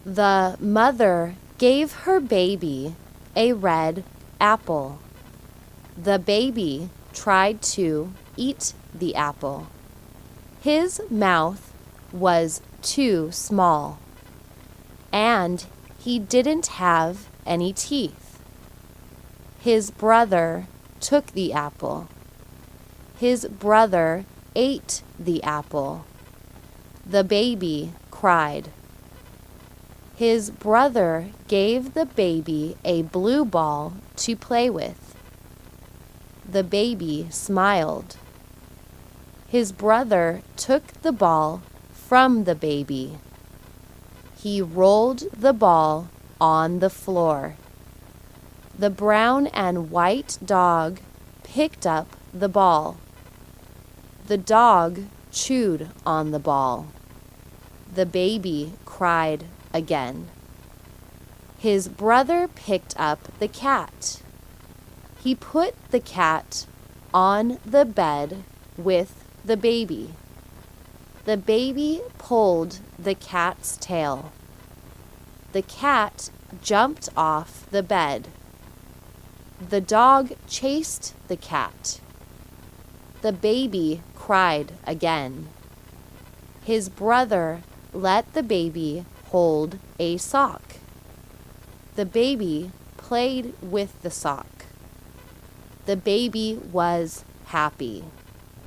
The mother gave her baby a red apple. The baby tried to eat the apple. His mouth was too small, and he didn't have any teeth. His brother took the apple. His brother ate the apple. The baby cried. His brother gave the baby a blue ball to play with. The baby smiled. His brother took the ball from the baby. He rolled the ball on the floor. The brown and white dog picked up the ball. The dog chewed on the ball. The baby cried again. His brother picked up the cat. He put the cat on the bed with the baby. The baby pulled the cat's tail. The cat jumped off the bed. The dog chased the cat. The baby cried again. His brother let the baby hold a sock. The baby played with the sock. The baby was happy.